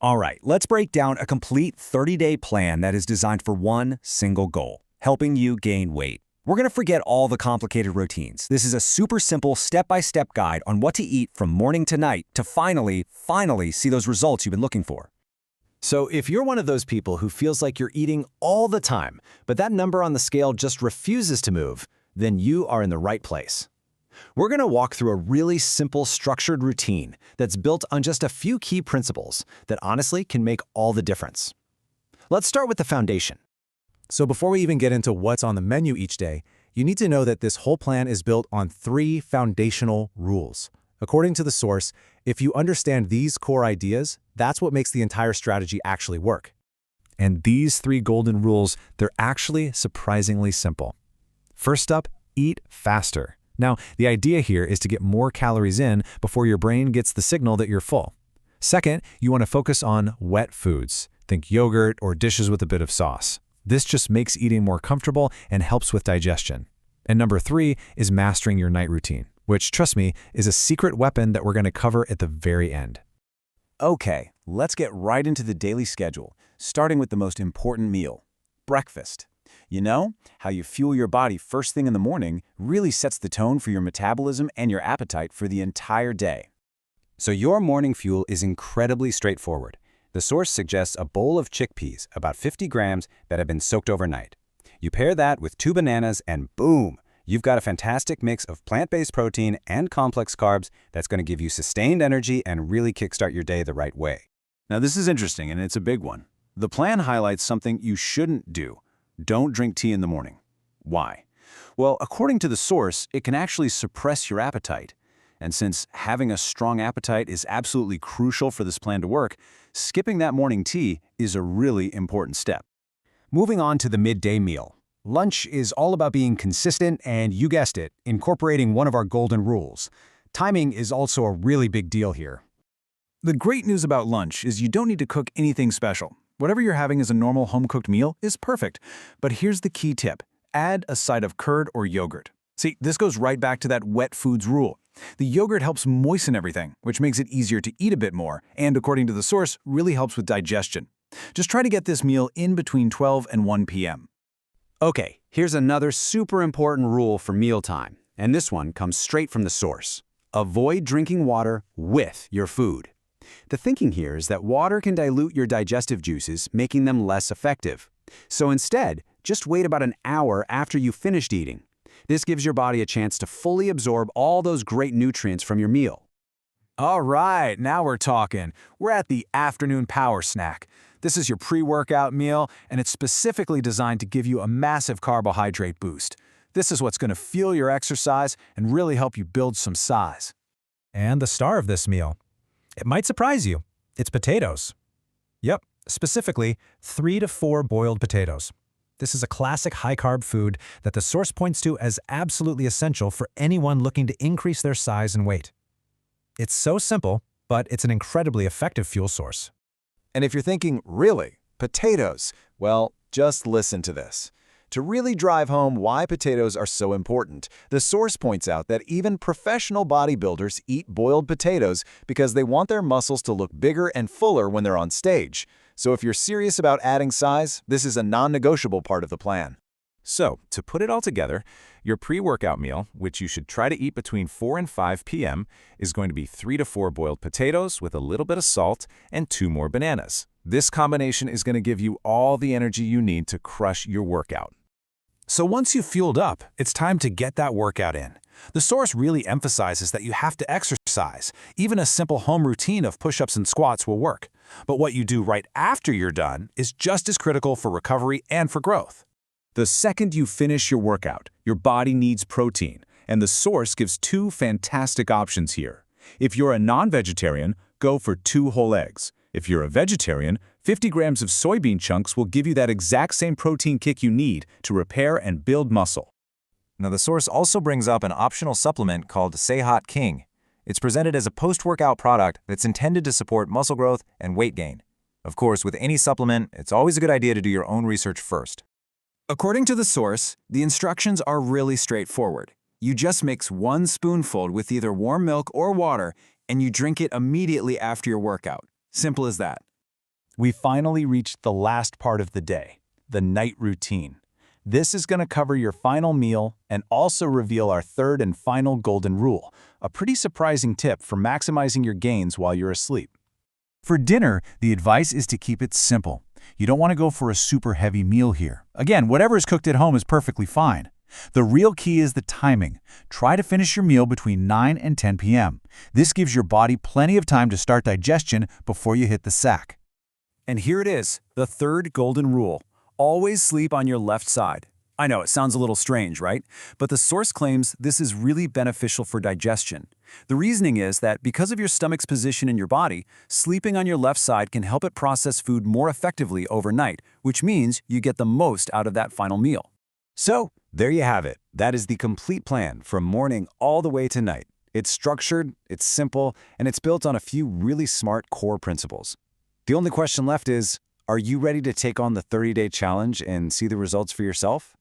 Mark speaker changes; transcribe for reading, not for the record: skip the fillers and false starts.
Speaker 1: All right, let's break down a complete 30-day plan that is designed for one single goal, helping you gain weight. We're going to forget all the complicated routines. This is a super simple step-by-step guide on what to eat from morning to night to finally see those results you've been looking for.
Speaker 2: So if you're one of those people who feels like you're eating all the time, but that number on the scale just refuses to move, then you are in the right place. We're going to walk through a really simple, structured routine that's built on just a few key principles that honestly can make all the difference. Let's start with the foundation.
Speaker 3: So before we even get into what's on the menu each day, you need to know that this whole plan is built on 3 foundational rules. According to the source, if you understand these core ideas, that's what makes the entire strategy actually work. And these 3 golden rules, they're actually surprisingly simple. First up, eat faster. Now, the idea here is to get more calories in before your brain gets the signal that you're full. Second, you want to focus on wet foods. Think yogurt or dishes with a bit of sauce. This just makes eating more comfortable and helps with digestion. And number 3 is mastering your night routine, which, trust me, is a secret weapon that we're going to cover at the very end.
Speaker 1: Okay, let's get right into the daily schedule, starting with the most important meal, breakfast. You know, how you fuel your body first thing in the morning really sets the tone for your metabolism and your appetite for the entire day.
Speaker 4: So your morning fuel is incredibly straightforward. The source suggests a bowl of chickpeas, about 50 grams, that have been soaked overnight. You pair that with 2 bananas and boom, you've got a fantastic mix of plant-based protein and complex carbs that's going to give you sustained energy and really kickstart your day the right way.
Speaker 5: Now this is interesting, and it's a big one. The plan highlights something you shouldn't do. Don't drink tea in the morning. Why? Well, according to the source, it can actually suppress your appetite. And since having a strong appetite is absolutely crucial for this plan to work, skipping that morning tea is a really important step.
Speaker 1: Moving on to the midday meal. Lunch is all about being consistent and, you guessed it, incorporating one of our golden rules. Timing is also a really big deal here.
Speaker 5: The great news about lunch is you don't need to cook anything special. Whatever you're having as a normal home-cooked meal is perfect. But here's the key tip. Add a side of curd or yogurt. See, this goes right back to that wet foods rule. The yogurt helps moisten everything, which makes it easier to eat a bit more, and according to the source, really helps with digestion. Just try to get this meal in between 12 and 1 p.m.
Speaker 4: Okay, here's another super important rule for mealtime, and this one comes straight from the source. Avoid drinking water with your food. The thinking here is that water can dilute your digestive juices, making them less effective. So instead, just wait about an hour after you've finished eating. This gives your body a chance to fully absorb all those great nutrients from your meal.
Speaker 5: All right, now we're talking. We're at the afternoon power snack. This is your pre-workout meal, and it's specifically designed to give you a massive carbohydrate boost. This is what's going to fuel your exercise and really help you build some size.
Speaker 3: And the star of this meal. It might surprise you. It's potatoes. Yep, specifically 3 to 4 boiled potatoes. This is a classic high-carb food that the source points to as absolutely essential for anyone looking to increase their size and weight. It's so simple, but it's an incredibly effective fuel source.
Speaker 6: And if you're thinking, really, potatoes? Well, just listen to this. To really drive home why potatoes are so important, the source points out that even professional bodybuilders eat boiled potatoes because they want their muscles to look bigger and fuller when they're on stage. So if you're serious about adding size, this is a non-negotiable part of the plan.
Speaker 7: So, to put it all together, your pre-workout meal, which you should try to eat between 4 and 5 p.m., is going to be 3 to 4 boiled potatoes with a little bit of salt and 2 more bananas. This combination is going to give you all the energy you need to crush your workout.
Speaker 5: So once you've fueled up, it's time to get that workout in. The source really emphasizes that you have to exercise. Even a simple home routine of push-ups and squats will work. But what you do right after you're done is just as critical for recovery and for growth. The second you finish your workout, your body needs protein, and the source gives 2 fantastic options here. If you're a non-vegetarian, go for 2 whole eggs. If you're a vegetarian, 50 grams of soybean chunks will give you that exact same protein kick you need to repair and build muscle.
Speaker 3: Now, the source also brings up an optional supplement called Say Hot King. It's presented as a post-workout product that's intended to support muscle growth and weight gain. Of course, with any supplement, it's always a good idea to do your own research first.
Speaker 5: According to the source, the instructions are really straightforward. You just mix 1 spoonful with either warm milk or water, and you drink it immediately after your workout. Simple as that. We finally reached the last part of the day, the night routine. This is going to cover your final meal and also reveal our third and final golden rule, a pretty surprising tip for maximizing your gains while you're asleep. For dinner, the advice is to keep it simple. You don't want to go for a super heavy meal here. Again, whatever is cooked at home is perfectly fine. The real key is the timing. Try to finish your meal between 9 and 10 p.m. This gives your body plenty of time to start digestion before you hit the sack. And here it is, the third golden rule. Always sleep on your left side. I know it sounds a little strange, right? But the source claims this is really beneficial for digestion. The reasoning is that because of your stomach's position in your body, sleeping on your left side can help it process food more effectively overnight, which means you get the most out of that final meal.
Speaker 2: So, there you have it. That is the complete plan from morning all the way to night. It's structured, it's simple, and it's built on a few really smart core principles. The only question left is, are you ready to take on the 30-day challenge and see the results for yourself?